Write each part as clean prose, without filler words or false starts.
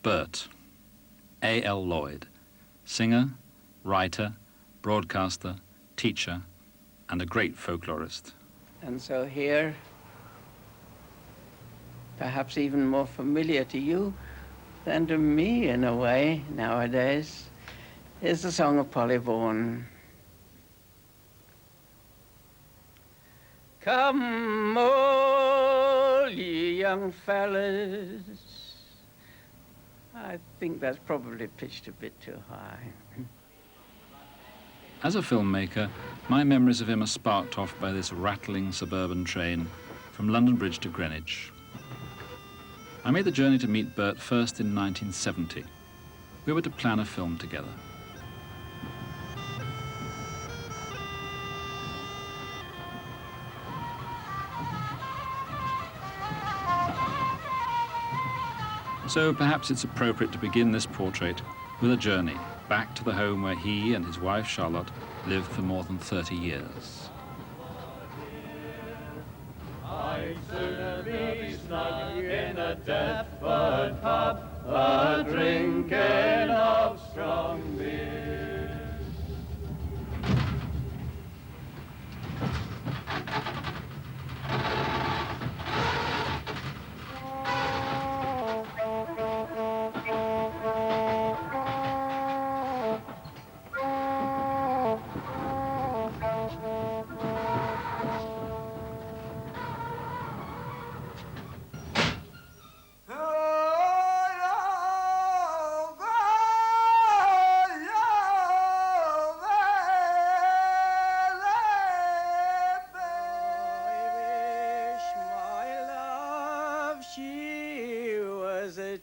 Bert, A.L. Lloyd, singer, writer, broadcaster, teacher, and a great folklorist. And so here, perhaps even more familiar to you than to me in a way nowadays, is the song of Polly Vaughan. Come, all ye young fellas. I think that's probably pitched a bit too high. As a filmmaker, my memories of him are sparked off by this rattling suburban train from London Bridge to Greenwich. I made the journey to meet Bert first in 1970. We were to plan a film together. So perhaps it's appropriate to begin this portrait with a journey back to the home where he and his wife Charlotte lived for more than 30 years. I'd sooner be snug in a Deptford pub, a-drinking of strong beer.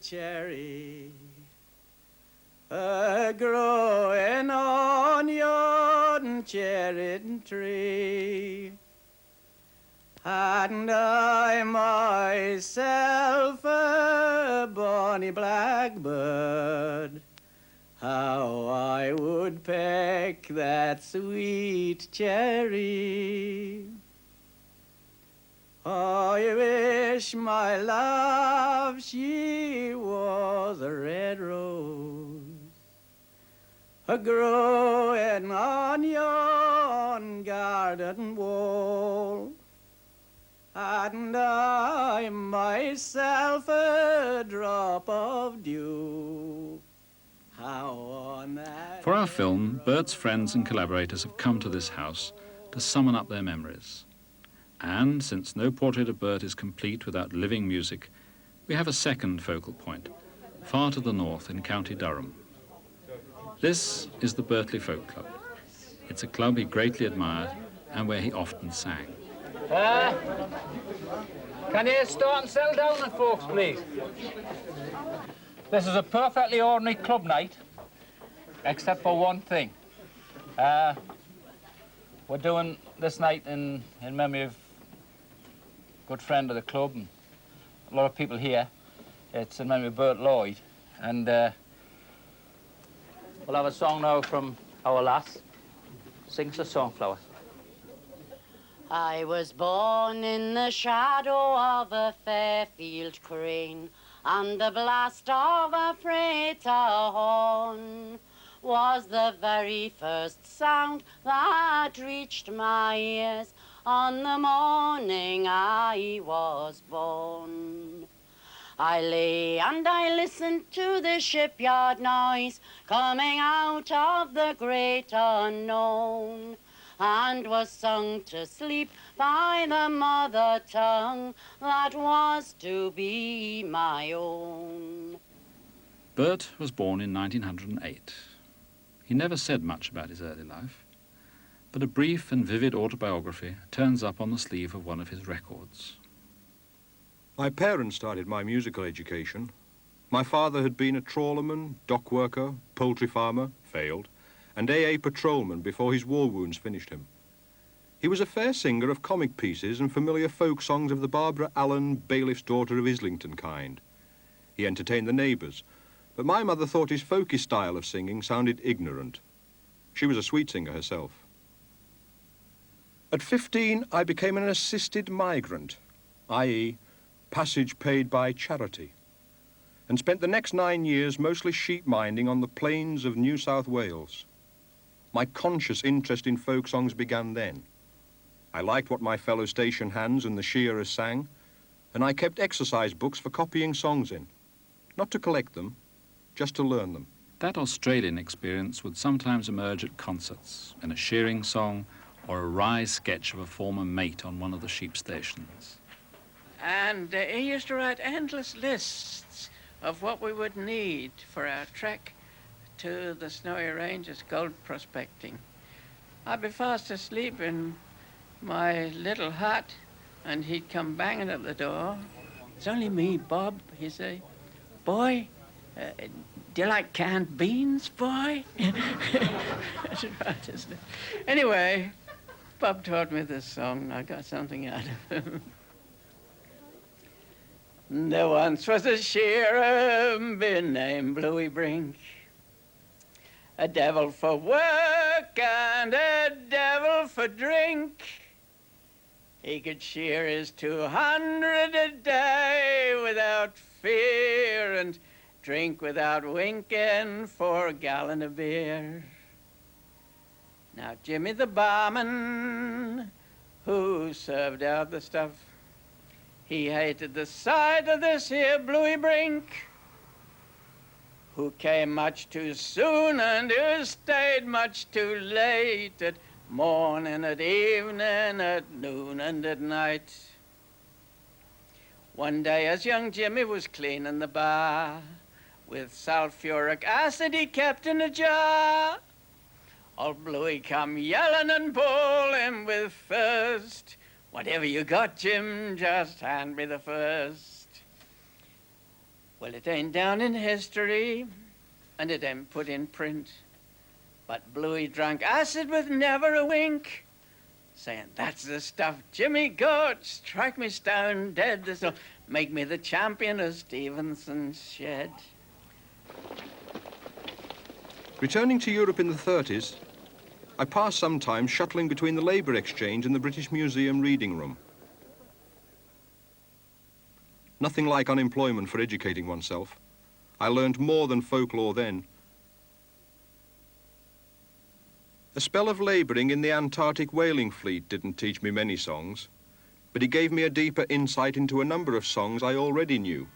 Cherry, growing on yon cherry tree, and I myself a bonny blackbird, how I would peck that sweet cherry. I wish my love she was a red rose, a-growing on yon garden wall, and I myself a drop of dew. How on that... For our film, Bert's friends and collaborators have come to this house to summon up their memories. And since no portrait of Bert is complete without living music, we have a second focal point, far to the north in County Durham. This is the Bertley Folk Club. It's a club he greatly admired and where he often sang. Can you start and settle down, folks, please? This is a perfectly ordinary club night, except for one thing. We're doing this night in memory of a good friend of the club and a lot of people here. It's in memory of Bert Lloyd. And we'll have a song now from our lass. Sings a song, Flower. I was born in the shadow of a Fairfield crane, and the blast of a freighter horn was the very first sound that reached my ears on the morning I was born. I lay and I listened to the shipyard noise coming out of the great unknown, and was sung to sleep by the mother tongue that was to be my own. Bert was born in 1908. He never said much about his early life, but a brief and vivid autobiography turns up on the sleeve of one of his records. My parents started my musical education. My father had been a trawlerman, dock worker, poultry farmer, failed, and AA patrolman before his war wounds finished him. He was a fair singer of comic pieces and familiar folk songs of the Barbara Allen, bailiff's daughter of Islington kind. He entertained the neighbours, but my mother thought his folky style of singing sounded ignorant. She was a sweet singer herself. At 15, I became an assisted migrant, i.e., passage paid by charity. and spent the next 9 years mostly sheep minding on the plains of New South Wales. My conscious interest in folk songs began then. I liked what my fellow station hands and the shearers sang, and I kept exercise books for copying songs in. Not to collect them, just to learn them. That Australian experience would sometimes emerge at concerts, in a shearing song or a wry sketch of a former mate on one of the sheep stations. And he used to write endless lists of what we would need for our trek to the Snowy Ranges gold prospecting. I'd be fast asleep in my little hut, and he'd come banging at the door. "It's only me, Bob," he'd say. "Boy, do you like canned beans, boy?" That's right, isn't it? Anyway, Bob taught me this song. I got something out of him. There once was a shearer named Bluey Brink, a devil for work and a devil for drink. He could shear his 200 a day without fear and drink without winking 4 gallons of beer. Now Jimmy the barman, who served out the stuff, he hated the sight of this here Bluey Brink, who came much too soon and who stayed much too late at morning, at evening, at noon and at night. One day as young Jimmy was cleaning the bar, with sulfuric acid he kept in a jar, old Bluey come yelling and bawling with thirst. "Whatever you got, Jim, just hand me the first." Well, it ain't down in history, and it ain't put in print, but Bluey drank acid with never a wink, saying, "That's the stuff Jimmy got, strike me stone dead, this'll make me the champion of Stevenson's shed." Returning to Europe in the 30s, I passed some time shuttling between the Labour Exchange and the British Museum reading room. Nothing like unemployment for educating oneself. I learned more than folklore then. A spell of labouring in the Antarctic whaling fleet didn't teach me many songs, but it gave me a deeper insight into a number of songs I already knew.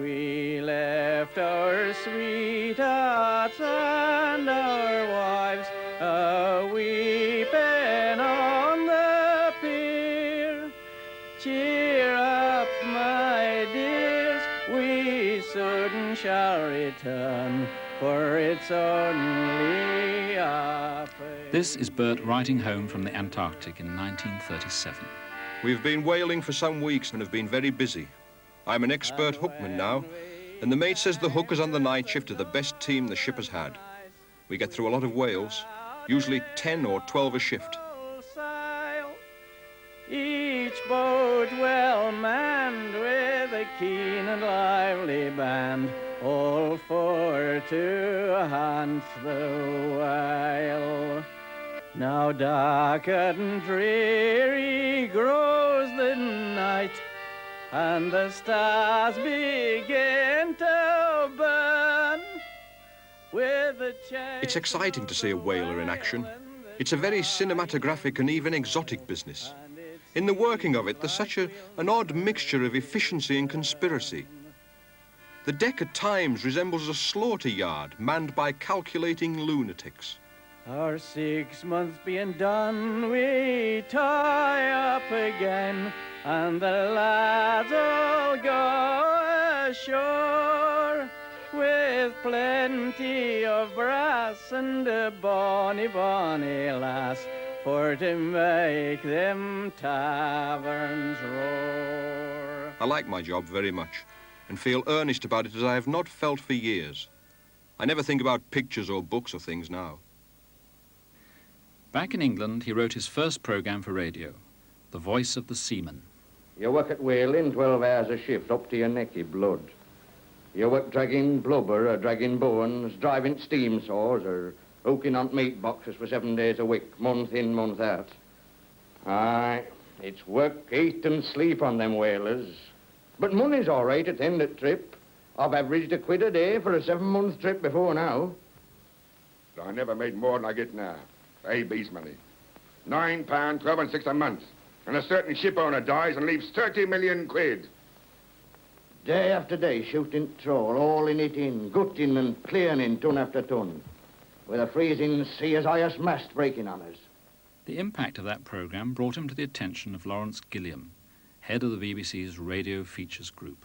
We left our sweethearts and our wives a-weeping on the pier. Cheer up, my dears, we soon shall return, for it's only a fair. This is Bert writing home from the Antarctic in 1937. We've been whaling for some weeks and have been very busy. I'm an expert hookman now, and the mate says the hookers on the night shift are the best team the ship has had. We get through a lot of whales, usually 10 or 12 a shift. Each boat well manned with a keen and lively band, all for to hunt the whale. Now dark and dreary grows the night, and the stars begin to burn. It's exciting to see a whaler in action. It's a very cinematographic and even exotic business. In the working of it, there's such an odd mixture of efficiency and conspiracy. The deck at times resembles a slaughter yard manned by calculating lunatics. Our 6 months being done, we tie up again, and the lads all go ashore, with plenty of brass and a bonny, bonny lass, for to make them taverns roar. I like my job very much, and feel earnest about it as I have not felt for years. I never think about pictures or books or things now. Back in England, he wrote his first programme for radio, The Voice of the Seaman. You work at whaling 12 hours a shift, up to your neck in blood. You work dragging blubber or dragging bones, driving steam saws or hooking on meat boxes for 7 days a week, month in, month out. Aye, it's work, eat and sleep on them whalers. But money's all right at the end of the trip. I've averaged £1 a day for a 7-month trip before now. I never made more than I get now. AB's money. £9, 12 and 6 a month. And a certain ship owner dies and leaves 30 million quid. Day after day, shooting trawl, hauling it in, gutting and clearing in ton after ton, with a freezing sea as high as mast breaking on us. The impact of that programme brought him to the attention of Lawrence Gilliam, head of the BBC's Radio Features Group.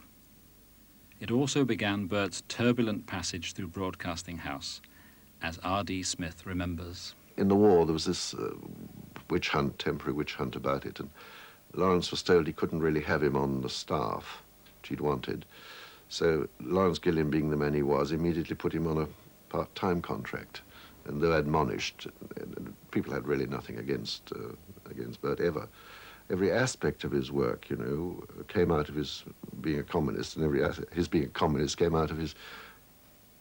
It also began Bert's turbulent passage through Broadcasting House, as R.D. Smith remembers. In the war, there was this witch hunt, temporary witch hunt about it, and Lawrence was told he couldn't really have him on the staff, which he'd wanted. So Lawrence Gilliam, being the man he was, immediately put him on a part-time contract. And though admonished, people had really nothing against Bert ever. Every aspect of his work, you know, came out of his being a communist, and his being a communist came out of his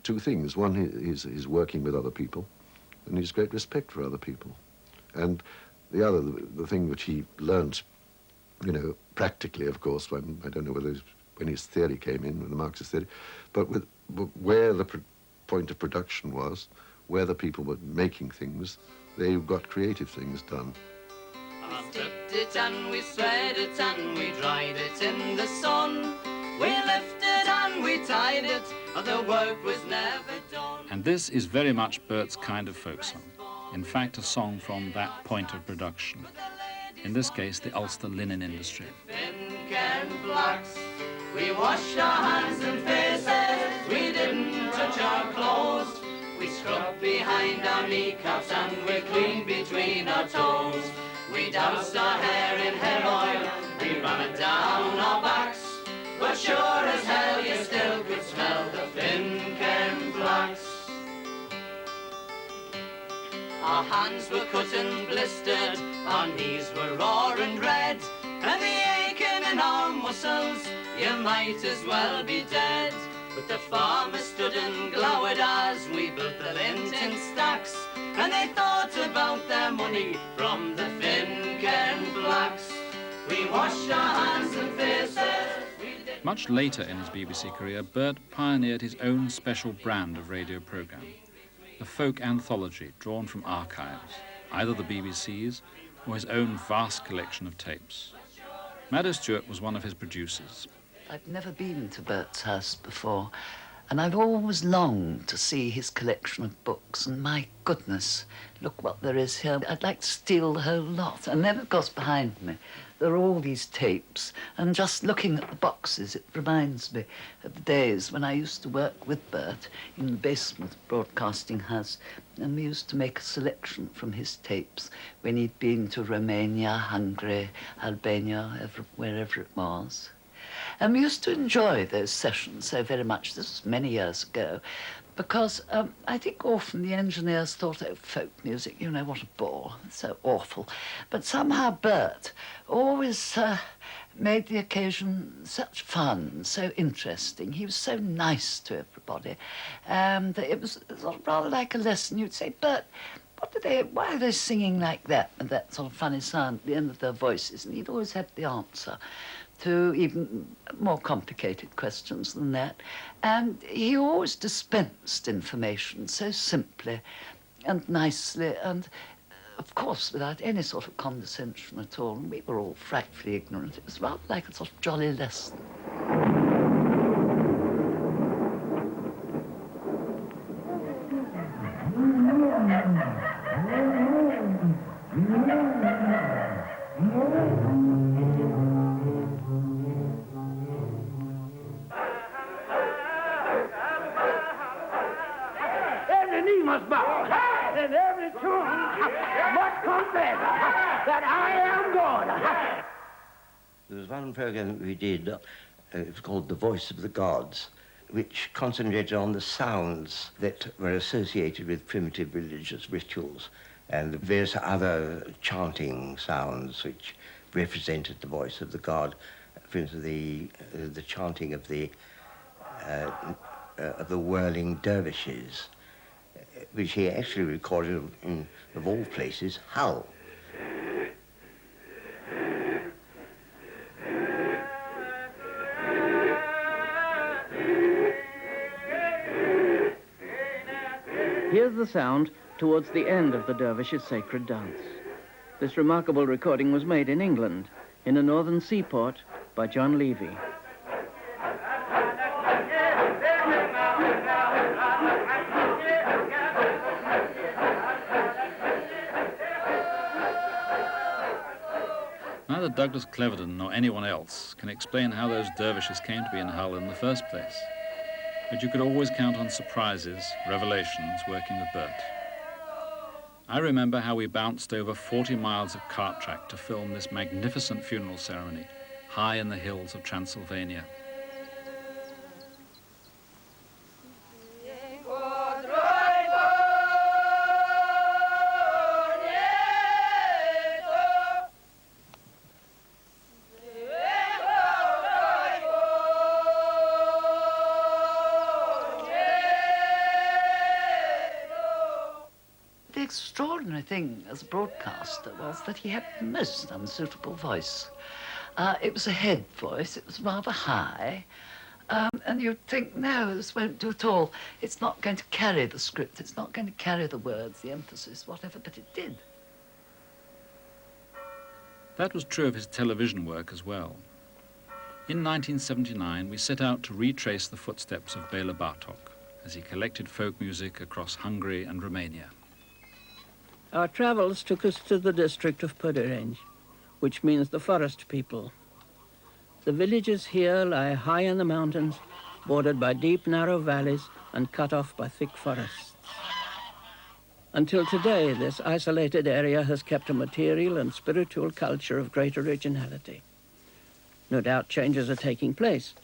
two things. One, his working with other people, and his great respect for other people. And the other, the thing which he learnt, you know, practically, of course, I don't know whether when his theory came in, when the Marxist theory, but where the point of production was, where the people were making things, they got creative things done. We stripped it and we spread it and we dried it in the sun. We lifted and we tied it, but the work was never done. And this is very much Bert's kind of folk song. In fact, a song from that point of production. In this case, the Ulster linen industry. We washed our hands and faces, we didn't touch our clothes. We scrubbed behind our kneecaps and we cleaned between our toes. We doused our hair in hair oil, we ran it down our backs. But sure as hell you still could smell the Fincairn flax. Our hands were cut and blistered, our knees were raw and red, and the aching in our muscles, you might as well be dead. But the farmers stood and glowered as we built the lint in stacks, and they thought about their money from the Fincairn flax. We washed our hands and faces. Much later in his BBC career, Bert pioneered his own special brand of radio programme, a folk anthology drawn from archives, either the BBC's or his own vast collection of tapes. Maddo Stewart was one of his producers. I've never been to Bert's house before, and I've always longed to see his collection of books, and my goodness, look what there is here. I'd like to steal the whole lot. And then, of course, behind me, there are all these tapes, and just looking at the boxes, it reminds me of the days when I used to work with Bert in the basement of Broadcasting House, and we used to make a selection from his tapes when he'd been to Romania, Hungary, Albania, wherever it was. And we used to enjoy those sessions so very much. This was many years ago, because I think often the engineers thought, oh, folk music, you know, what a bore, it's so awful. But somehow Bert always made the occasion such fun, so interesting. He was so nice to everybody. And it was sort of rather like a lesson. You'd say, Bert, why are they singing like that? And that sort of funny sound at the end of their voices. And he'd always have the answer to even more complicated questions than that. And he always dispensed information so simply and nicely and, of course, without any sort of condescension at all. And we were all frightfully ignorant. It was rather like a sort of jolly lesson. must bow, and every tongue must confess that I am God. There was one program we did, it was called The Voice of the Gods, which concentrated on the sounds that were associated with primitive religious rituals and the various other chanting sounds which represented the voice of the god. For instance, the chanting of the whirling dervishes, which he actually recorded in, of all places, Hull. Here's the sound towards the end of the dervish's sacred dance. This remarkable recording was made in England, in a northern seaport, by John Levy. Neither Douglas Cleverton nor anyone else can explain how those dervishes came to be in Hull in the first place. But you could always count on surprises, revelations, working with Bert. I remember how we bounced over 40 miles of cart track to film this magnificent funeral ceremony high in the hills of Transylvania. The extraordinary thing as a broadcaster was that he had the most unsuitable voice. It was a head voice, it was rather high, and you'd think, no, this won't do at all. It's not going to carry the script, it's not going to carry the words, the emphasis, whatever, but it did. That was true of his television work as well. In 1979, we set out to retrace the footsteps of Bela Bartok as he collected folk music across Hungary and Romania. Our travels took us to the district of Poderenge, which means the forest people. The villages here lie high in the mountains, bordered by deep, narrow valleys and cut off by thick forests. Until today, this isolated area has kept a material and spiritual culture of great originality. No doubt changes are taking place,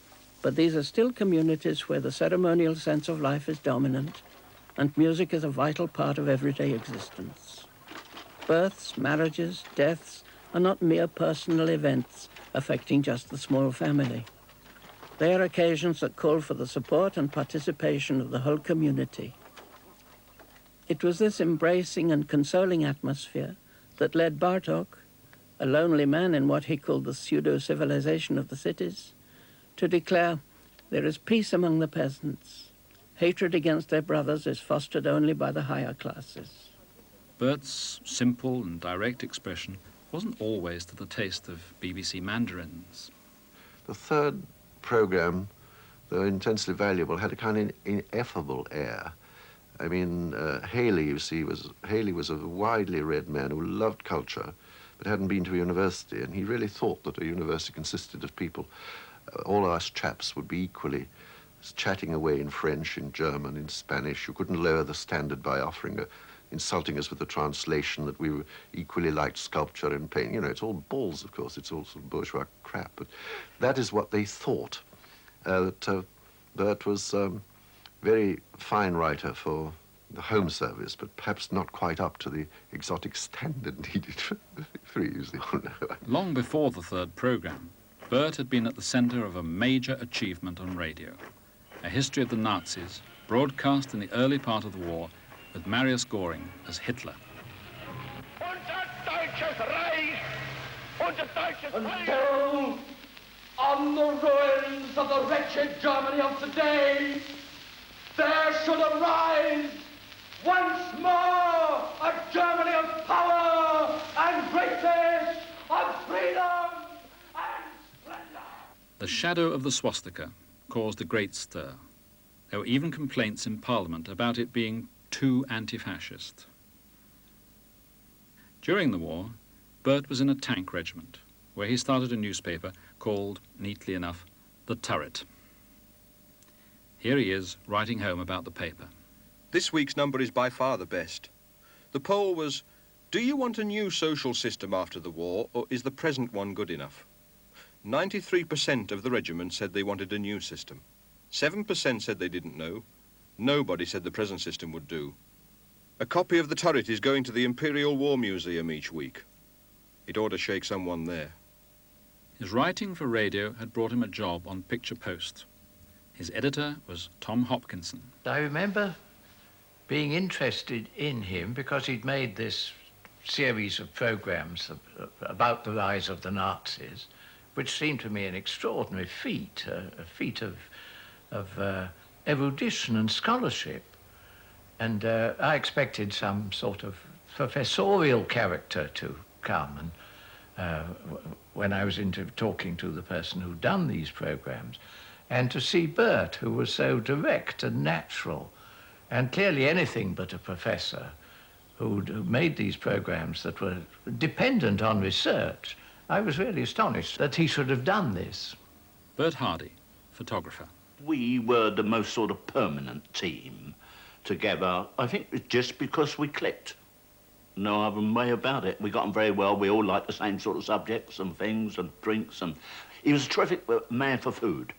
but these are still communities where the ceremonial sense of life is dominant and music is a vital part of everyday existence. Births, marriages, deaths are not mere personal events affecting just the small family. They are occasions that call for the support and participation of the whole community. It was this embracing and consoling atmosphere that led Bartok, a lonely man in what he called the pseudo-civilization of the cities, to declare, "There is peace among the peasants. Hatred against their brothers is fostered only by the higher classes." Bert's simple and direct expression wasn't always to the taste of BBC mandarins. The third program, though intensely valuable, had a kind of ineffable air. I mean, Haley, you see, Haley was a widely read man who loved culture, but hadn't been to a university, and he really thought that a university consisted of people, all us chaps would be equally chatting away in French, in German, in Spanish. You couldn't lower the standard by insulting us with a translation that we were equally liked sculpture and painting. You know, it's all balls, of course. It's all sort of bourgeois crap. But that is what they thought. That Bert was very fine writer for the Home Service, but perhaps not quite up to the exotic standard needed for easy. Long before the third program, Bert had been at the center of a major achievement on radio. A history of the Nazis, broadcast in the early part of the war, with Marius Goring as Hitler. Until on the ruins of the wretched Germany of today, there should arise once more a Germany of power and greatness, of freedom and splendor. The shadow of the swastika caused a great stir. There were even complaints in Parliament about it being too anti-fascist. During the war, Bert was in a tank regiment, where he started a newspaper called, neatly enough, The Turret. Here he is, writing home about the paper. This week's number is by far the best. The poll was, do you want a new social system after the war, or is the present one good enough? 93% of the regiment said they wanted a new system. 7% said they didn't know. Nobody said the present system would do. A copy of The Turret is going to the Imperial War Museum each week. It ought to shake someone there. His writing for radio had brought him a job on Picture Post. His editor was Tom Hopkinson. I remember being interested in him because he'd made this series of programs about the rise of the Nazis, which seemed to me an extraordinary feat, a feat of erudition and scholarship. And I expected some sort of professorial character to come. And when I was talking to the person who'd done these programs, and to see Bert, who was so direct and natural, and clearly anything but a professor, who'd made these programs that were dependent on research, I was really astonished that he should have done this. Bert Hardy, photographer. We were the most sort of permanent team together. I think it's just because we clicked. No other way about it. We got on very well. We all liked the same sort of subjects and things and drinks. And he was a terrific man for food.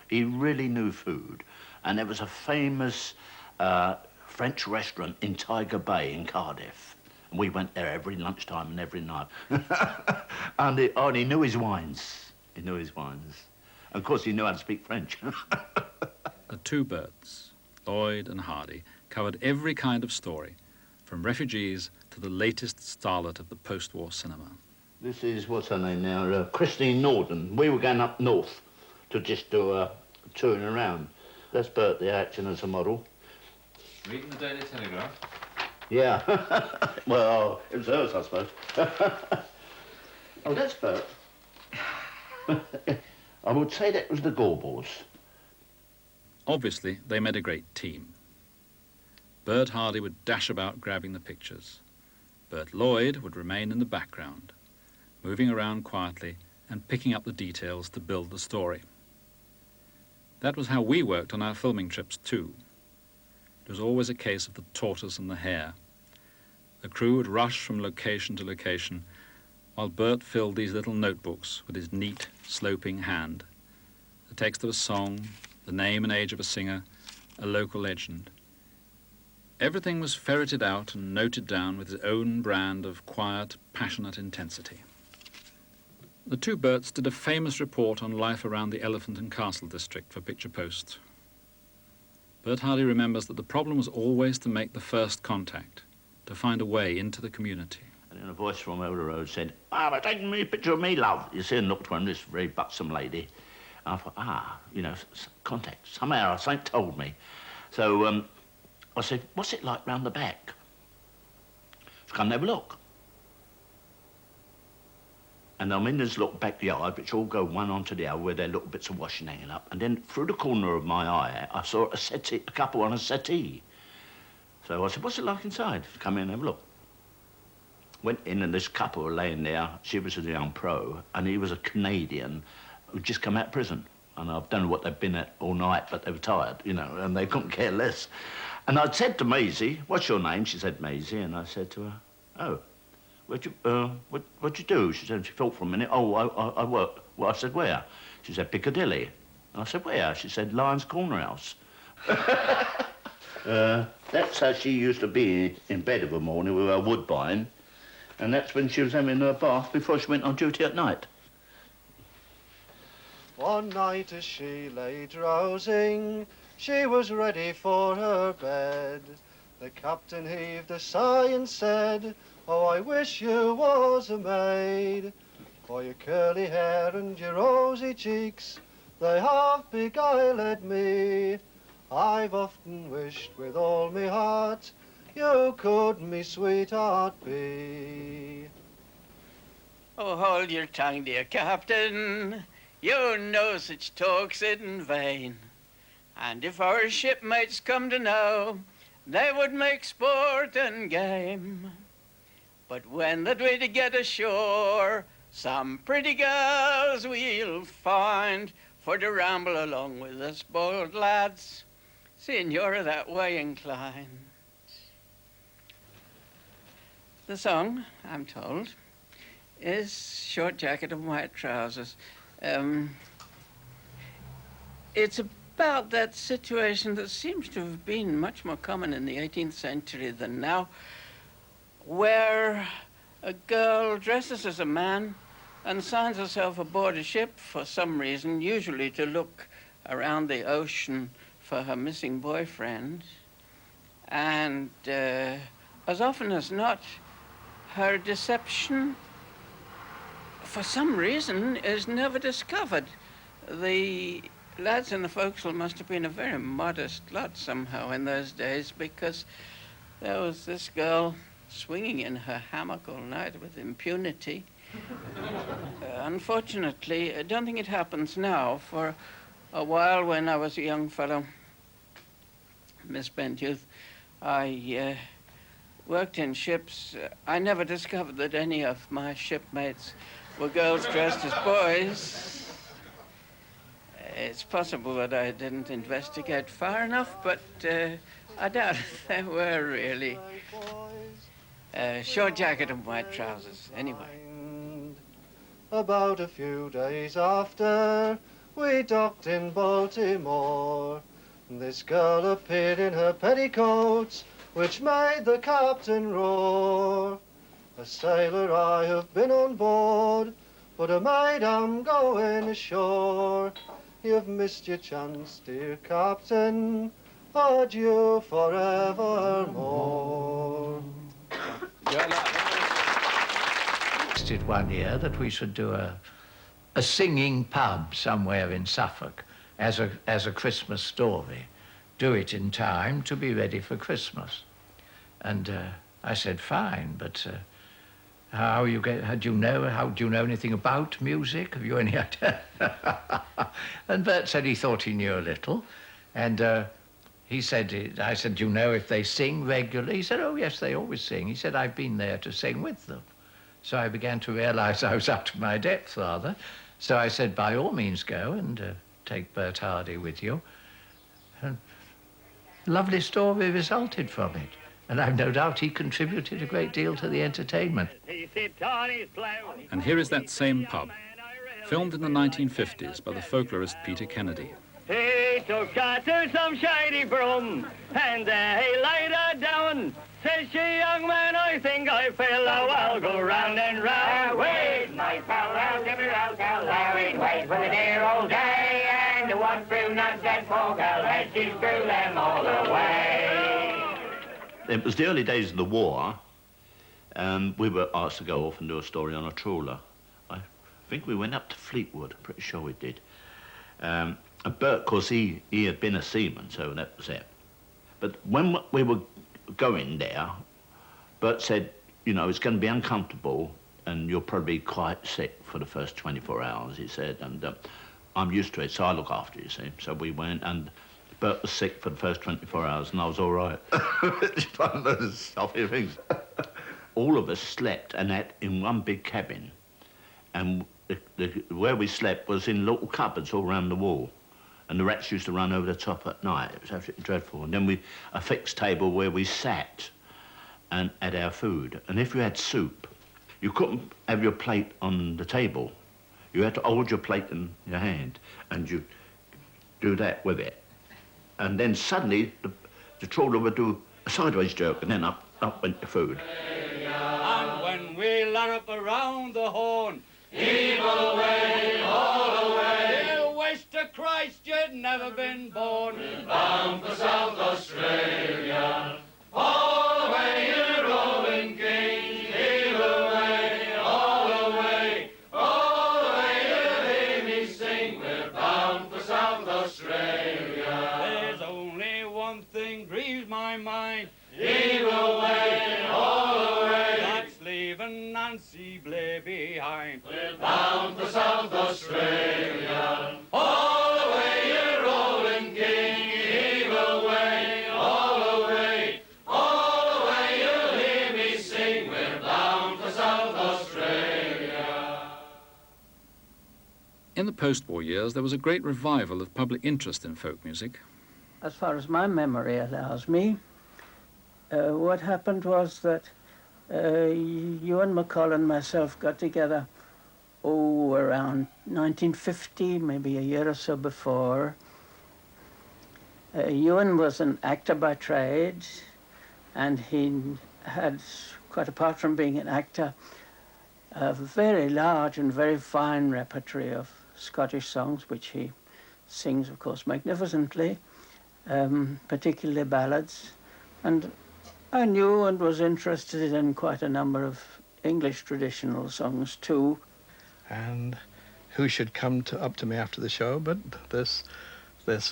He really knew food. And there was a famous French restaurant in Tiger Bay in Cardiff. And we went there every lunchtime and every night. And he knew his wines. He knew his wines. And of course, he knew how to speak French. The two Berts, Lloyd and Hardy, covered every kind of story, from refugees to the latest starlet of the post-war cinema. This is, what's her name now, Christine Norden. We were going up north to just do a touring around. That's Bert there acting as a model. Reading the Daily Telegraph? Yeah. Well, it was hers, I suppose. Oh, that's Bert. I would say that was the Gorbals. Obviously, they made a great team. Bert Hardy would dash about grabbing the pictures. Bert Lloyd would remain in the background, moving around quietly and picking up the details to build the story. That was how we worked on our filming trips too. It was always a case of the tortoise and the hare. The crew would rush from location to location while Bert filled these little notebooks with his neat, sloping hand. The text of a song, the name and age of a singer, a local legend. Everything was ferreted out and noted down with his own brand of quiet, passionate intensity. The two Berts did a famous report on life around the Elephant and Castle district for Picture Post. Bert Hardy remembers that the problem was always to make the first contact, to find a way into the community. And then a voice from over the road said, "Ah, taking me a picture of me, love." You see, and looked for him, this very buxom lady. And I thought, you know, contact. Somehow, something told me. So I said, "What's it like round the back?" So come and have a look. And I'm in this little backyard, which all go one onto the other, where there are little bits of washing hanging up. And then through the corner of my eye, I saw a couple on a settee. So I said, "What's it like inside?" Come in and have a look. Went in, and this couple were laying there. She was a young pro, and he was a Canadian who'd just come out of prison. And I don't know what they'd been at all night, but they were tired, you know, and they couldn't care less. And I'd said to Maisie, "What's your name?" She said, "Maisie." And I said to her, "Oh, what'd you do?" She said, she thought for a minute. "Oh, I work." Well, I said, "Where?" She said, "Piccadilly." And I said, "Where?" She said, "Lion's Corner House." That's how she used to be in bed of a morning with her woodbine. And that's when she was having her bath before she went on duty at night. One night as she lay drowsing, she was ready for her bed. The captain heaved a sigh and said, "Oh, I wish you was a maid. For your curly hair and your rosy cheeks, they have beguiled me. I've often wished with all my heart you could me sweetheart be." Oh, hold your tongue, dear captain. You know such talk's in vain. And if our shipmates come to know, they would make sport and game. But when that way to get ashore, some pretty girls we'll find for to ramble along with us bold lads, seeing you're that way inclined. The song, I'm told, is Short Jacket and White Trousers. It's about that situation that seems to have been much more common in the 18th century than now, where a girl dresses as a man and signs herself aboard a ship for some reason, usually to look around the ocean for her missing boyfriend. And and as often as not, her deception, for some reason, is never discovered. The lads in the forecastle must have been a very modest lot somehow in those days, because there was this girl swinging in her hammock all night with impunity. Unfortunately, I don't think it happens now. For a while when I was a young fellow, misspent youth, I worked in ships. I never discovered that any of my shipmates were girls dressed as boys. It's possible that I didn't investigate far enough, but I doubt if they were really. Short jacket and white trousers, anyway. About a few days after, we docked in Baltimore. This girl appeared in her petticoats, which made the captain roar. A sailor I have been on board, but a maid I'm going ashore. You've missed your chance, dear captain, adieu forevermore. Suggested one year that we should do a singing pub somewhere in Suffolk as a Christmas story. Do it in time to be ready for Christmas. And I said, fine, but do you know anything about music? Have you any idea? And Bert said he thought he knew a little. And I said, do you know if they sing regularly? He said, oh, yes, they always sing. He said, I've been there to sing with them. So I began to realize I was up to my depth, rather. So I said, by all means, go and take Bert Hardy with you. And a lovely story resulted from it. And I've no doubt he contributed a great deal to the entertainment. And here is that same pub, filmed in the 1950s by the folklorist Peter Kennedy. He took her to some shady brum, and there he laid her down. Says she, young man, I think I feel, oh, I'll go round and round. Wait, my fellow, give me out, Larry, wait for the dear old day, and the one through nuts that poor girl had, she threw them all away. It was the early days of the war, and we were asked to go off and do a story on a trawler. I think we went up to Fleetwood, pretty sure we did. And Bert, of course, he had been a seaman, so that was it. But when we were going there, Bert said, you know, it's going to be uncomfortable and you'll probably be quite sick for the first 24 hours, he said, and I'm used to it, so I look after you, see. So we went, and Bert was sick for the first 24 hours, and I was all right. It's one of those stuffy things. All of us slept and ate in one big cabin, and where we slept was in little cupboards all around the wall, and the rats used to run over the top at night. It was absolutely dreadful. And then a fixed table where we sat and had our food. And if you had soup, you couldn't have your plate on the table. You had to hold your plate in your hand, and you do that with it. And then suddenly the trawler would do a sideways jerk, and then up went the food. And when we larrup around the horn, evil away, all away. You wish to Christ you'd never been born. Bound for South Australia. All away, you rolling king. Evil away, all away. All away, you hear me sing. We're bound for South Australia. There's only one thing grieves my mind. Evil away, all away. That's leaving Nancy Blair behind. We're bound for South Australia. All away, you rolling king. Evil away, all away. All away, you'll hear me sing. We're bound for South Australia. In the post-war years, there was a great revival of public interest in folk music. As far as my memory allows me, what happened was that Ewan McCall and myself got together, around 1950, maybe a year or so before. Ewan was an actor by trade, and he had, quite apart from being an actor, a very large and very fine repertory of Scottish songs, which he sings, of course, magnificently, particularly ballads. And I knew and was interested in quite a number of English traditional songs too. And who should come up to me after the show but this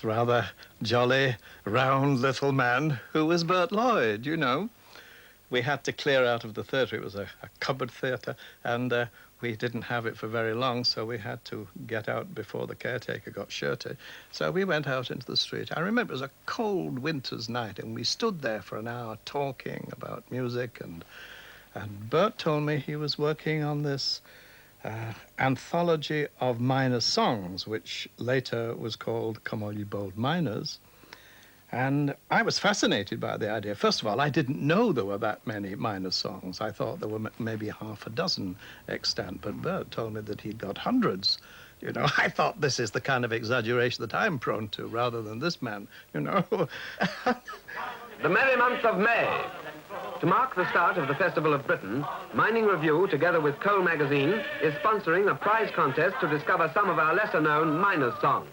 rather jolly, round little man who was Bert Lloyd, you know. We had to clear out of the theatre. It was a cupboard theatre, and we didn't have it for very long, so we had to get out before the caretaker got shirted. So we went out into the street. I remember it was a cold winter's night, and we stood there for an hour talking about music, and Bert told me he was working on this anthology of miners' songs, which later was called Come All You Bold Miners. And I was fascinated by the idea. First of all, I didn't know there were that many miners' songs. I thought there were maybe half a dozen extant, but Bert told me that he'd got hundreds. You know, I thought this is the kind of exaggeration that I'm prone to, rather than this man, you know. The merry month of May. To mark the start of the Festival of Britain, Mining Review, together with Coal magazine, is sponsoring a prize contest to discover some of our lesser-known miners' songs.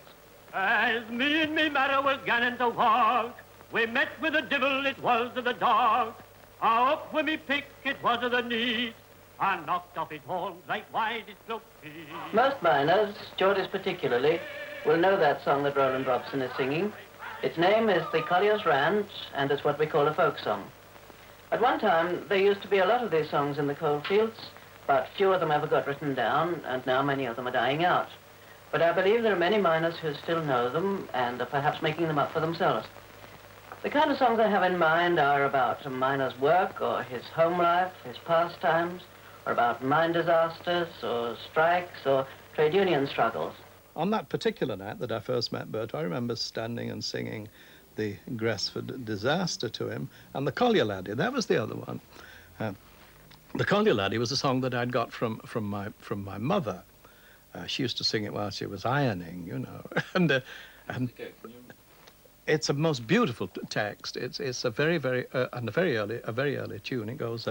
As me and me mother was going to walk, we met with a devil, it was of the dark. Up with me pick, it was of the knee. I knocked off it all like wide it looked. Most miners, Geordies particularly, will know that song that Roland Robson is singing. Its name is The Collier's Rant, and it's what we call a folk song. At one time, there used to be a lot of these songs in the coal fields, but few of them ever got written down, and now many of them are dying out. But I believe there are many miners who still know them and are perhaps making them up for themselves. The kind of songs I have in mind are about a miner's work or his home life, his pastimes, or about mine disasters or strikes or trade union struggles. On that particular night that I first met Bert, I remember standing and singing the Gresford disaster to him, and the Collier Laddie, that was the other one. The Collier Laddie was a song that I'd got from my mother. She used to sing it while she was ironing, you know, and it's a most beautiful text. It's a very early tune. It goes,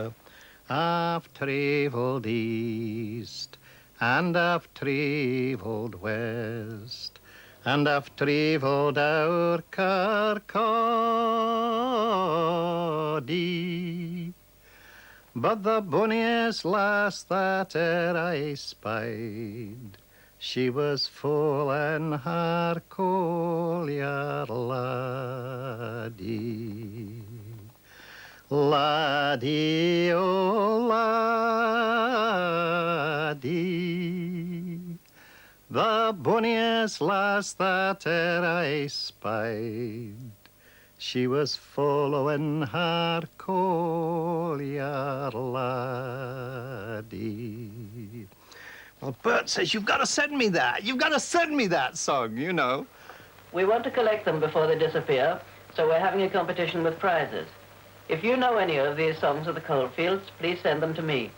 I've travelled east, and I've travelled west, and I've travelled our Kirkcaldy. But the bonniest lass that e'er I spied, she was full in her collier laddie. Laddie, oh laddie, the bonniest lass that e'er I spied, she was following her collier laddie. Well, Bert says, you've got to send me that. You've got to send me that song, you know. We want to collect them before they disappear, so we're having a competition with prizes. If you know any of these songs of the coal fields, please send them to me.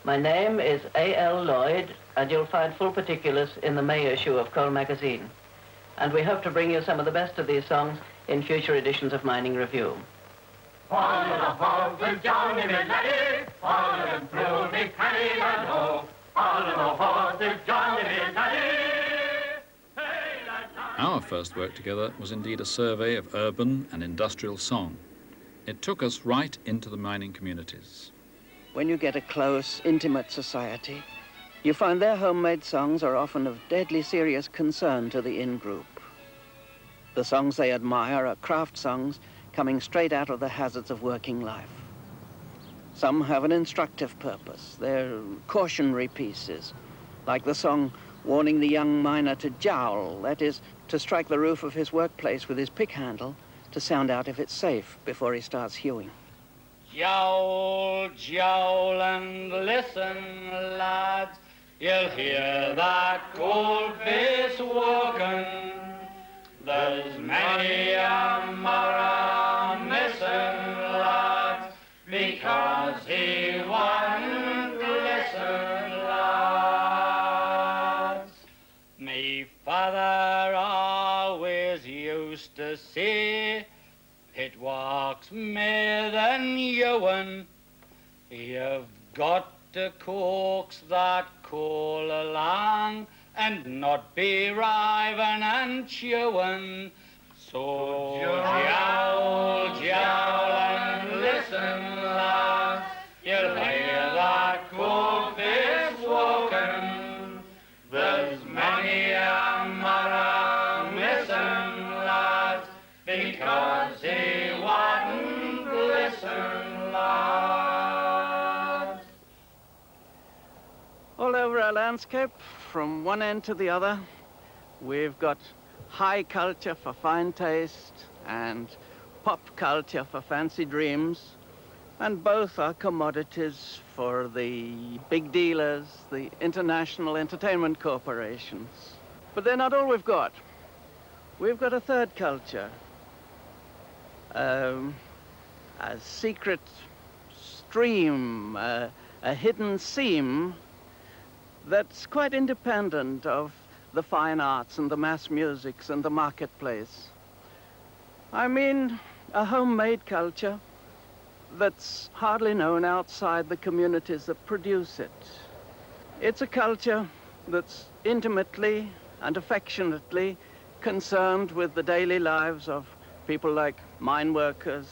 My name is A.L. Lloyd, and you'll find full particulars in the May issue of Coal magazine. And we hope to bring you some of the best of these songs in future editions of Mining Review. All of the hogs will Johnny me laddie, all of them through me canny and ho. All of the hogs will Johnny me laddie. Our first work together was indeed a survey of urban and industrial song. It took us right into the mining communities. When you get a close, intimate society, you find their homemade songs are often of deadly serious concern to the in-group. The songs they admire are craft songs coming straight out of the hazards of working life. Some have an instructive purpose. They're cautionary pieces, like the song warning the young miner to jowl, that is, to strike the roof of his workplace with his pick handle to sound out if it's safe before he starts hewing. Jowl, jowl, and listen, lads, you'll hear that cold face walking. There's many a marrow missing, lads, because he wouldn't listen, lads. Me father always used to say, it walks me than you, you've got to coax that coal along and not be riving and chewing. So jowl, jowl, and listen, our landscape from one end to the other. We've got high culture for fine taste and pop culture for fancy dreams, and both are commodities for the big dealers, the international entertainment corporations. But they're not all we've got. We've got a third culture, a secret stream, a hidden seam that's quite independent of the fine arts and the mass musics and the marketplace. I mean, a homemade culture that's hardly known outside the communities that produce it. It's a culture that's intimately and affectionately concerned with the daily lives of people like mine workers,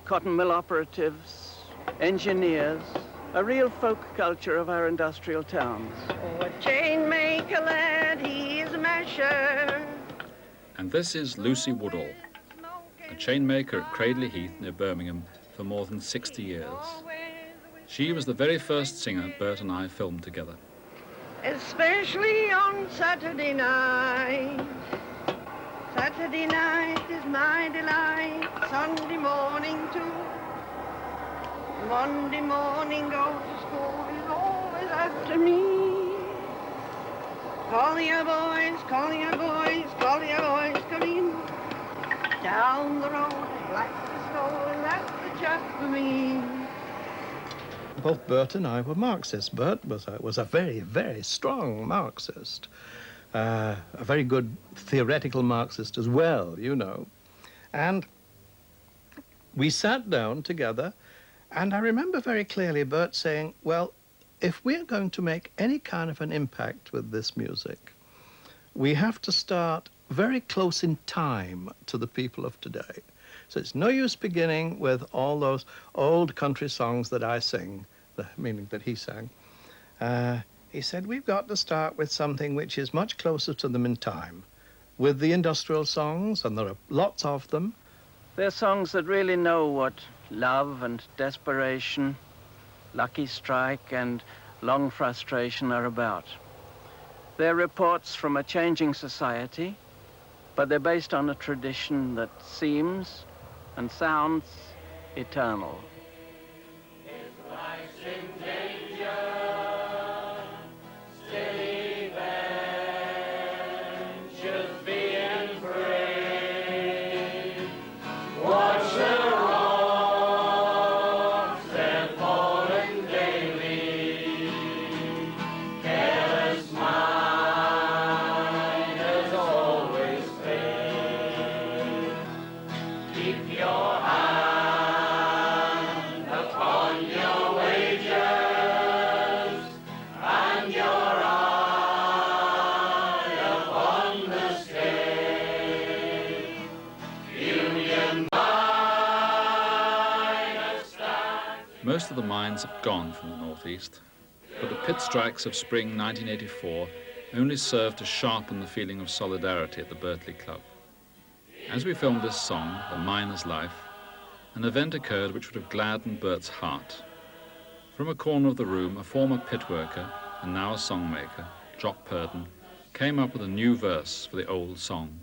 cotton mill operatives, engineers, a real folk culture of our industrial towns. Oh, a chain maker lad, he is a masher. And this is Lucy Woodall, a chainmaker at Cradley Heath near Birmingham for more than 60 years. She was the very first singer Bert and I filmed together. Especially on Saturday night. Saturday night is my delight, Sunday morning too. Monday morning go to school is always after me. Call your boys, call your boys, call your boys, come in. Down the road, black the snow, and that's the chat for me. Both Bert and I were Marxists. Bert was a very, very strong Marxist. A very good theoretical Marxist as well, you know. And we sat down together, and I remember very clearly Bert saying, well, if we're going to make any kind of an impact with this music, we have to start very close in time to the people of today. So it's no use beginning with all those old country songs that I sing, meaning that he sang. He said, we've got to start with something which is much closer to them in time, with the industrial songs, and there are lots of them. They're songs that really know what love and desperation, lucky strike and long frustration are about. They're reports from a changing society, but they're based on a tradition that seems and sounds eternal. Most of the mines have gone from the northeast, but the pit strikes of spring 1984 only served to sharpen the feeling of solidarity at the Berkeley Club. As we filmed this song, The Miner's Life, an event occurred which would have gladdened Bert's heart. From a corner of the room, a former pit worker and now a songmaker, Jock Purden, came up with a new verse for the old song.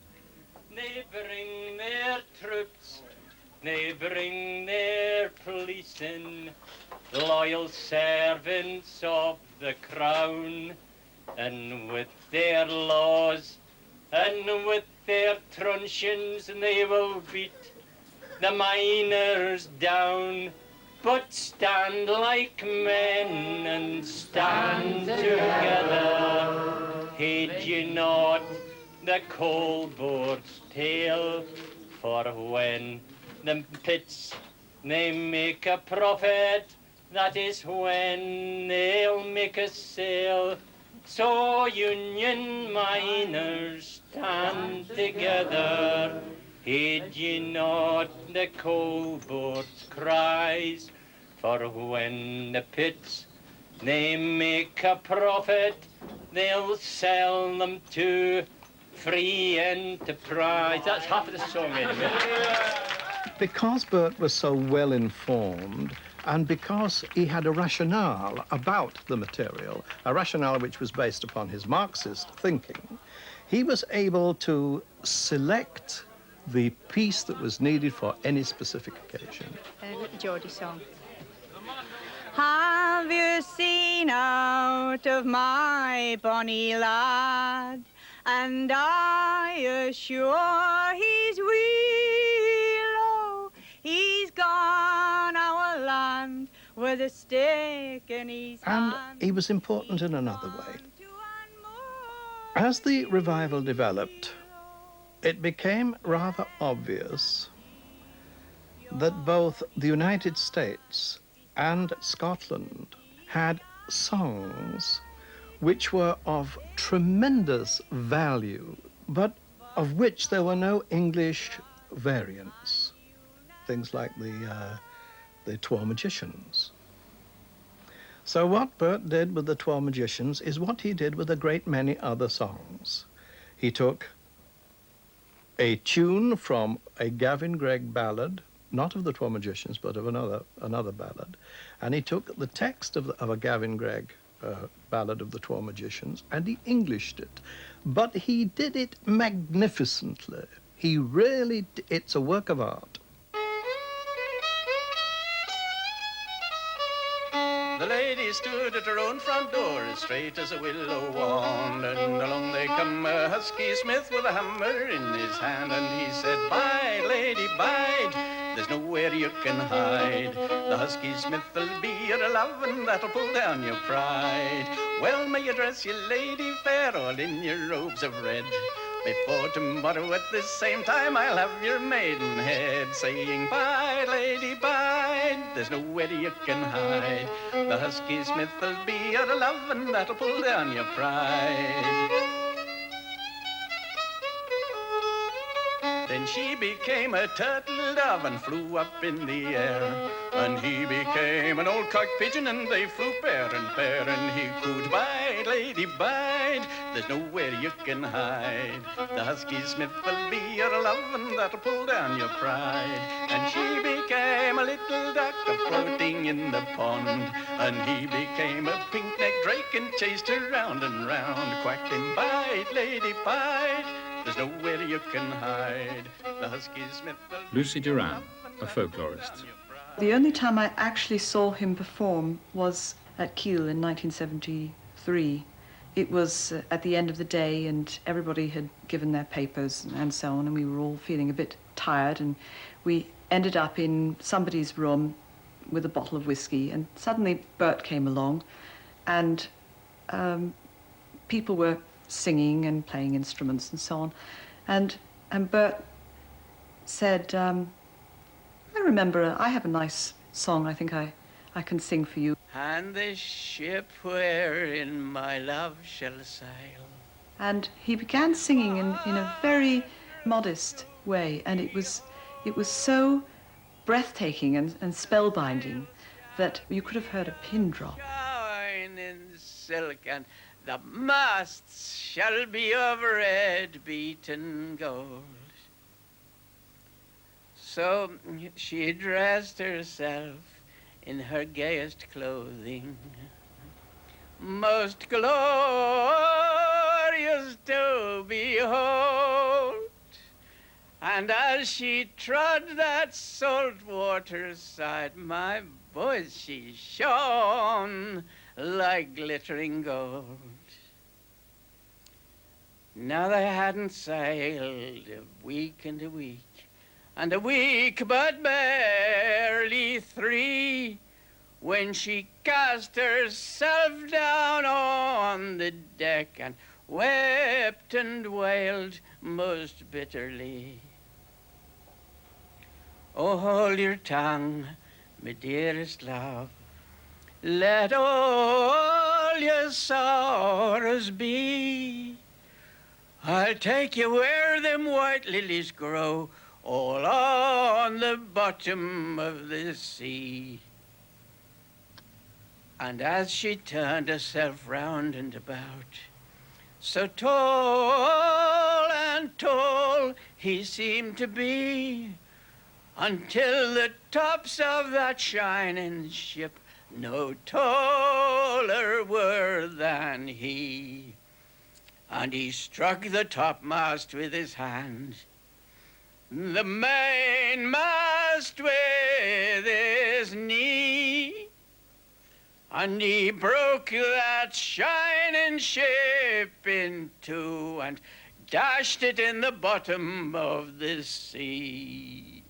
They bring their troops, they bring their policing, loyal servants of the crown, and with their laws and with their truncheons they will beat the miners down. But stand like men and stand together. Heed ye not the coal board's tale, for when the pits they make a profit, that is when they'll make a sale. So union miners stand together. Heed ye not the coal board's cries, for when the pits they make a profit, they'll sell them to free enterprise. That's half of the song anyway. Because Bert was so well informed, and because he had a rationale about the material, a rationale which was based upon his Marxist thinking, he was able to select the piece that was needed for any specific occasion. The Geordie song. Have you seen out of my bonny lad? And I assure he's weel, he's gone our land with a stick in his hand. And he was important in another way. As the revival developed, it became rather obvious that both the United States and Scotland had songs which were of tremendous value, but of which there were no English variants. Things like the 12 Magicians. So what Bert did with the 12 Magicians is what he did with a great many other songs. He took a tune from a Gavin Gregg ballad, not of the 12 Magicians, but of another ballad, and he took the text of a Gavin Gregg ballad of the 12 Magicians, and he Englished it. But he did it magnificently. He really, it's a work of art. The lady stood at her own front door, as straight as a willow wand, and along they come a husky smith with a hammer in his hand, and he said, "Bide, lady, bide, there's nowhere you can hide. The husky smith'll be your love, and that'll pull down your pride. Well may you dress, you lady fair, all in your robes of red. Before tomorrow at this same time I'll have your maidenhead, saying, bide, lady, bide, there's nowhere you can hide. The husky smith'll be your love, and that'll pull down your pride." Then she became a turtle dove and flew up in the air, and he became an old cock pigeon, and they flew pair, and he cooed, "Bide, lady, bide, there's nowhere you can hide. The husky smith will be your love, and that'll pull down your pride." And she became a little duck floating in the pond, and he became a pink-necked drake and chased her round and round, quacking, "Bide, lady, bide, there's nowhere you can hide. The husky smith will..." Lucy Duran, a folklorist. The only time I actually saw him perform was at Kiel in 1973. It was at the end of the day, and everybody had given their papers and so on, and we were all feeling a bit tired, and we ended up in somebody's room with a bottle of whiskey, and suddenly Bert came along, and people were singing and playing instruments and so on, and Bert said, "I remember, I have a nice song I think I can sing for you." "And the ship wherein my love shall sail." And he began singing in a very modest way, and it was so breathtaking and spellbinding that you could have heard a pin drop. "Shine in silk, and the masts shall be of red beaten gold." So she dressed herself in her gayest clothing, most glorious to behold. And as she trod that salt water side, my boys, she shone like glittering gold. Now they hadn't sailed a week and a week, and a week but barely 3, when she cast herself down on the deck and wept and wailed most bitterly. "Oh, hold your tongue, my dearest love, let all your sorrows be. I'll take you where them white lilies grow, all on the bottom of the sea." And as she turned herself round and about, so tall and tall he seemed to be, until the tops of that shining ship no taller were than he. And he struck the topmast with his hand, the mainmast with his knee, and he broke that shining ship in two and dashed it in the bottom of the sea.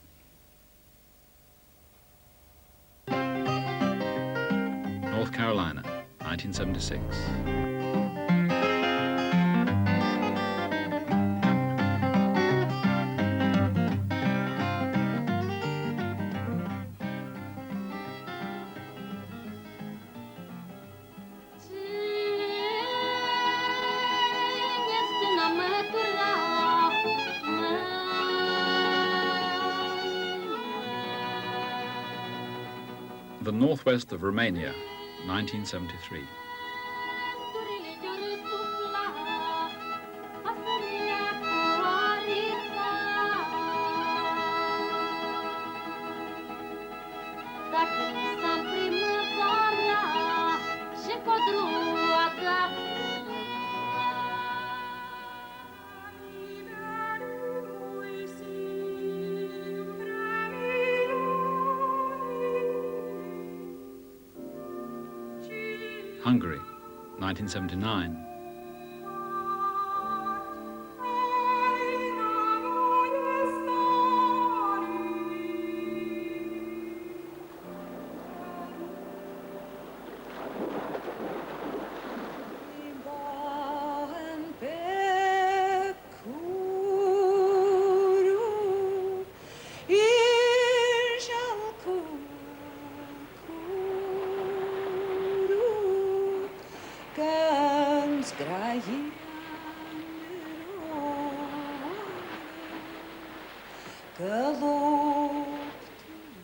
North Carolina, 1976. The northwest of Romania, 1973. Hungary, 1979.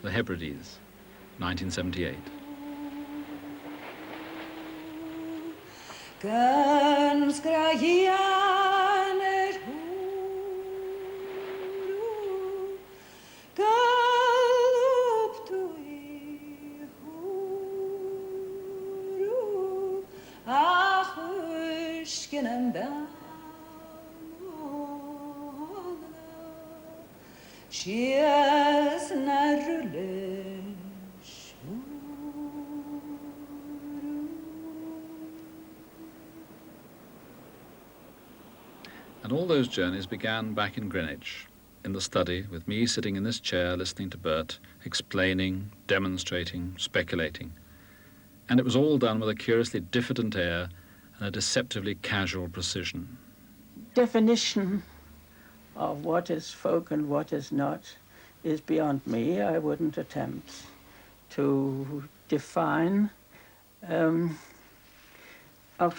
The Hebrides, 1978. And all those journeys began back in Greenwich, in the study, with me sitting in this chair listening to Bert, explaining, demonstrating, speculating. And it was all done with a curiously diffident air and a deceptively casual precision. Definition of what is folk and what is not is beyond me. I wouldn't attempt to define. After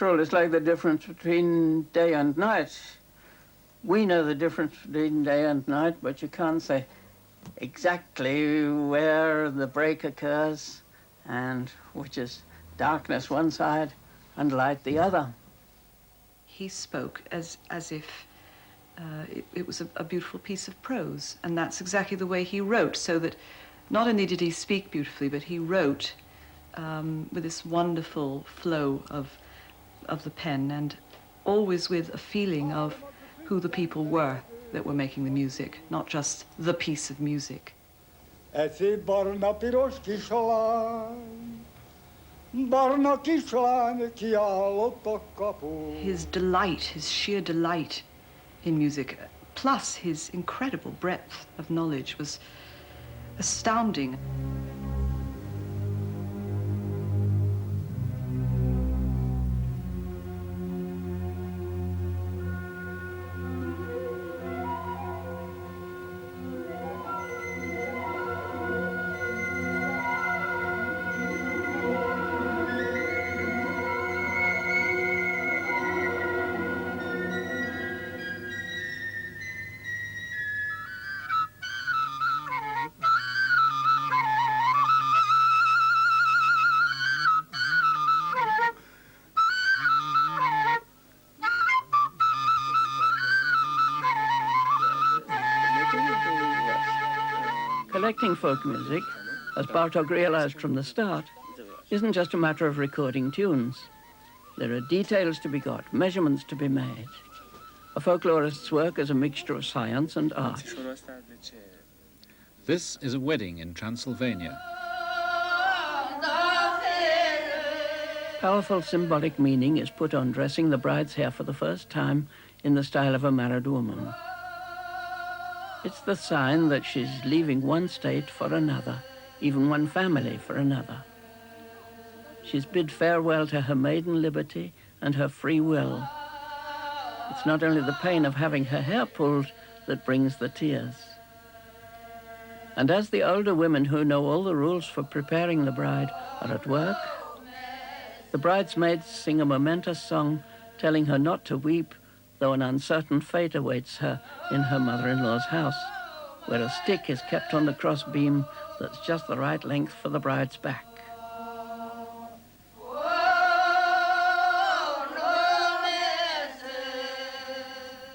all, it's like the difference between day and night. We know the difference between day and night, but you can't say exactly where the break occurs and which is darkness one side and light the other. He spoke as if it was a beautiful piece of prose, and that's exactly the way he wrote, so that not only did he speak beautifully, but he wrote with this wonderful flow of the pen, and always with a feeling of who the people were that were making the music, not just the piece of music. His delight, his sheer delight in music, plus his incredible breadth of knowledge, was astounding. perfecting folk music, as Bartok realized from the start, isn't just a matter of recording tunes. There are details to be got, measurements to be made. A folklorist's work is a mixture of science and art. This is a wedding in Transylvania. Powerful symbolic meaning is put on dressing the bride's hair for the first time in the style of a married woman. It's the sign that she's leaving one state for another, even one family for another. She's bid farewell to her maiden liberty and her free will. It's not only the pain of having her hair pulled that brings the tears. And as the older women who know all the rules for preparing the bride are at work, the bridesmaids sing a momentous song telling her not to weep, though an uncertain fate awaits her in her mother-in-law's house, where a stick is kept on the crossbeam that's just the right length for the bride's back.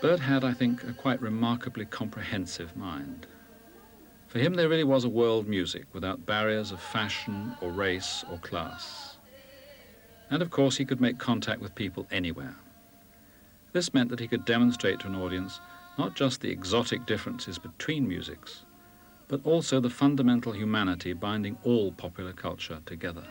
Bert had, I think, a quite remarkably comprehensive mind. For him, there really was a world music without barriers of fashion or race or class. And of course, he could make contact with people anywhere. This meant that he could demonstrate to an audience not just the exotic differences between musics, but also the fundamental humanity binding all popular culture together.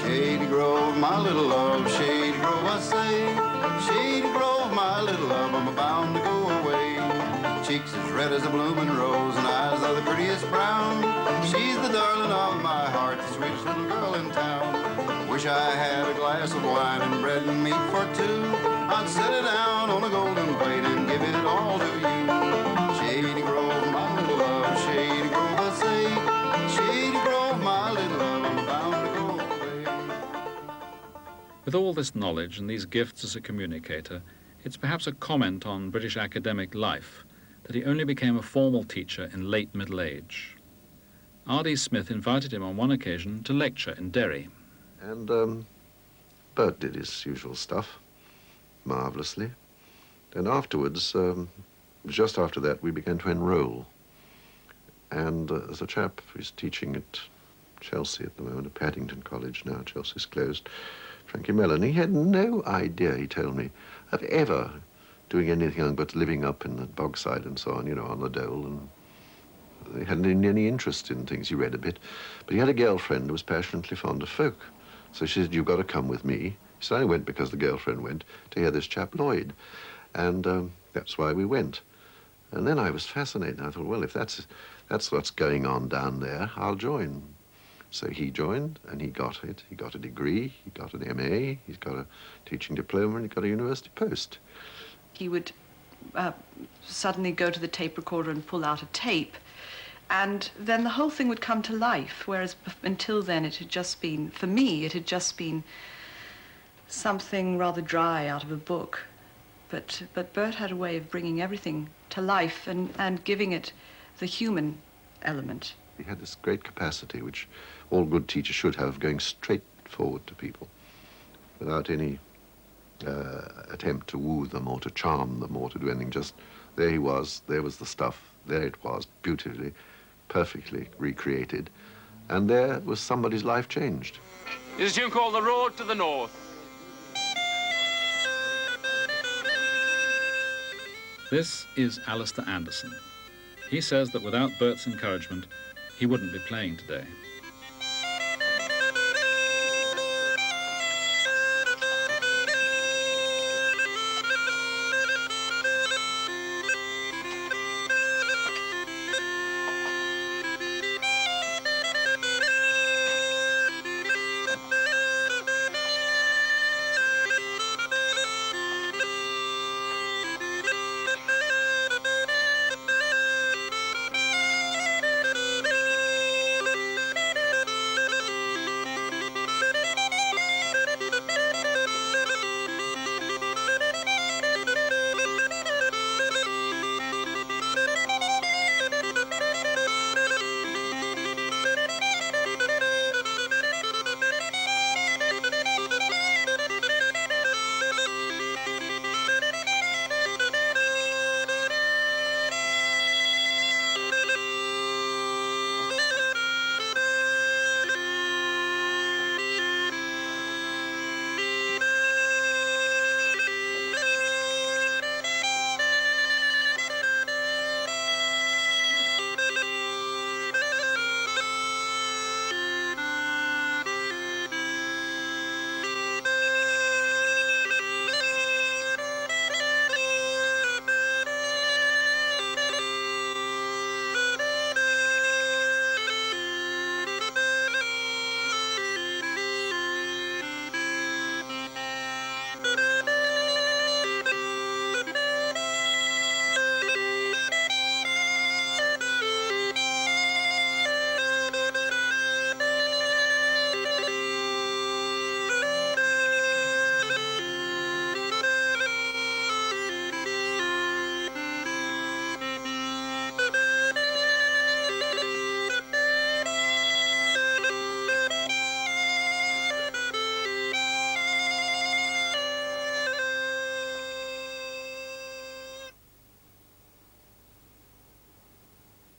Shady Grove, my little love, Shady Grove, I say. Shady Grove, my little love, I'm bound to go away. Cheeks as red as a blooming rose and eyes are the prettiest brown. She's the darling of my heart, the sweetest little girl in town. Wish I had a glass of wine and bread and meat for two. I'd set it down on a golden plate and give it all to you. Shady Grove, my little love, Shady Grove, I say. Shady Grove, my little love, I'm bound to go away. With all this knowledge and these gifts as a communicator, it's perhaps a comment on British academic life that he only became a formal teacher in late middle age. R.D. Smith invited him on one occasion to lecture in Derry. And Bert did his usual stuff, marvellously. And afterwards, just after that, we began to enroll. And there's a chap who's teaching at Chelsea at the moment, at Paddington College now, Chelsea's closed, Frankie Mellon. He had no idea, he told me, of ever doing anything but living up in the bogside and so on, you know, on the dole. And he hadn't any interest in things. He read a bit. But he had a girlfriend who was passionately fond of folk. So she said, you've got to come with me. So I went because the girlfriend went to hear this chap Lloyd. And that's why we went. And then I was fascinated. I thought, well, if that's what's going on down there, I'll join. So he joined, and he got it. He got a degree, he got an MA, he's got a teaching diploma, and he got a university post. He would suddenly go to the tape recorder and pull out a tape, and then the whole thing would come to life, whereas until then it had just been, for me, it had just been something rather dry out of a book. But Bert had a way of bringing everything to life and giving it the human element. He had this great capacity, which all good teachers should have, going straight forward to people without any attempt to woo them or to charm them or to do anything. Just there he was, there was the stuff, there it was, beautifully, perfectly recreated, and there was somebody's life changed. This is a tune called The Road to the North. This is Alistair Anderson. He says that without Bert's encouragement, he wouldn't be playing today.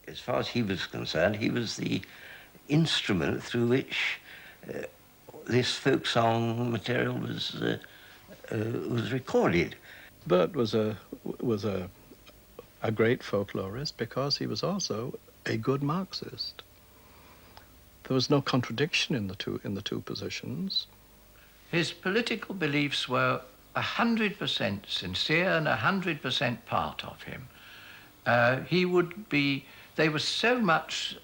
As far as he was concerned, he was the instrument through which this folk song material was recorded. Bert was a great folklorist because he was also a good Marxist. There was no contradiction in the two positions. His political beliefs were 100% sincere and 100% part of him. They were so much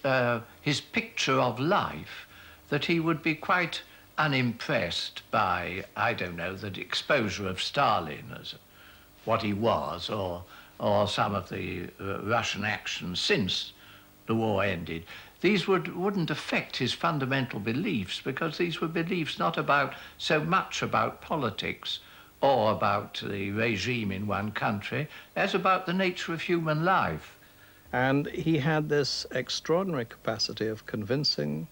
his picture of life that he would be quite unimpressed by, I don't know, the exposure of Stalin as what he was, or some of the Russian actions since the war ended. These wouldn't affect his fundamental beliefs, because these were beliefs not so much about politics or about the regime in one country as about the nature of human life. And he had this extraordinary capacity of convincing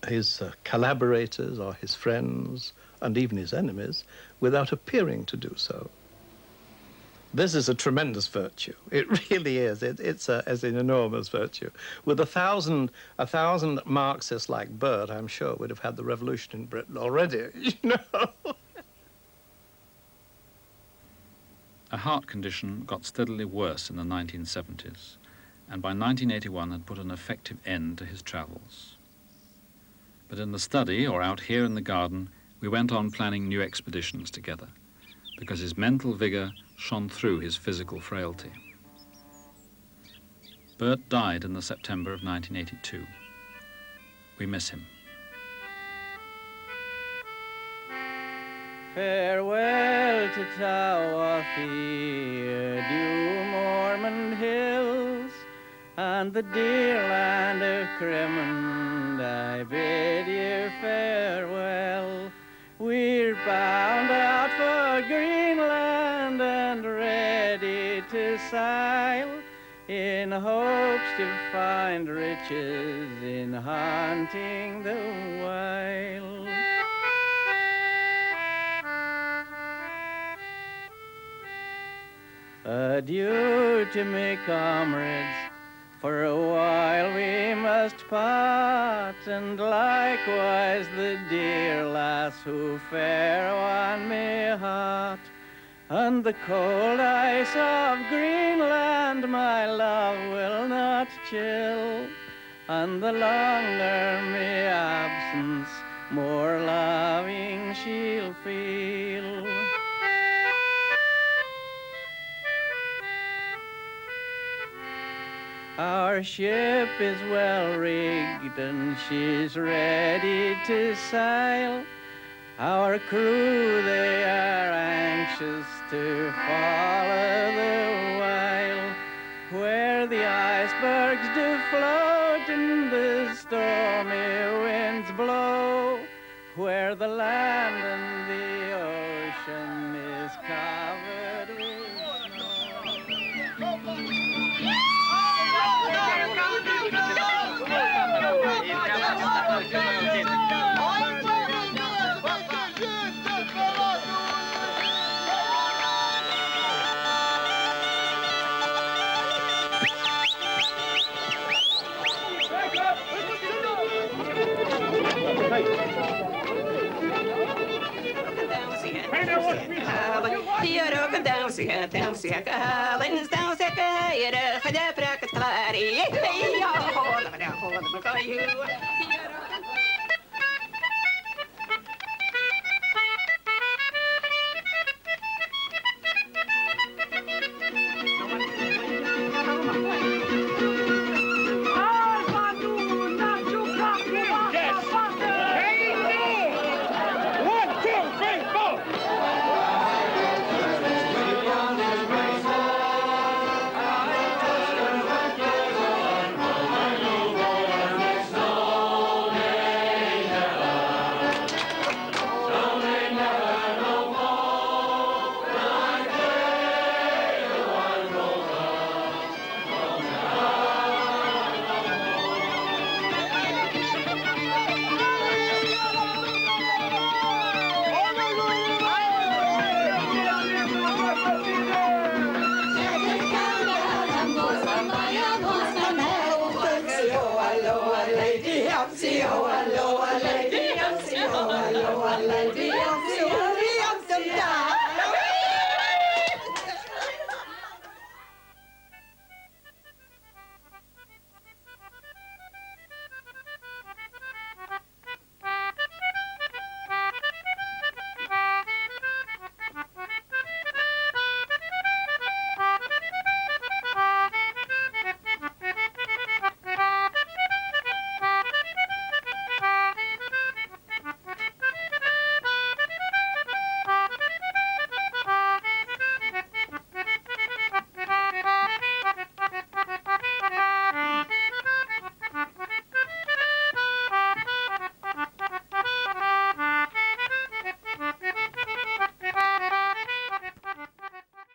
his collaborators or his friends and even his enemies without appearing to do so. This is a tremendous virtue. It really is. It's an enormous virtue. With a thousand Marxists like Bert, I'm sure we'd have had the revolution in Britain already, you know. A heart condition got steadily worse in the 1970s, and by 1981 had put an effective end to his travels. But in the study, or out here in the garden, we went on planning new expeditions together, because his mental vigour shone through his physical frailty. Bert died in the September of 1982. We miss him. Farewell to Tawafi, adieu Mormon hills, and the dear land of Cremond, I bid you farewell. We're bound out for Greenland and ready to sail, in hopes to find riches in hunting the wild. Adieu to me comrades, for a while we must part, and likewise the dear lass who fair won me heart. and the cold ice of Greenland my love will not chill, and the longer me absence, more loving she'll feel. Our ship is well rigged and she's ready to sail. Our crew, they are anxious to follow the while, where the icebergs do float and the stormy winds blow, where the land and the ocean is covered with snow. Oh, hello,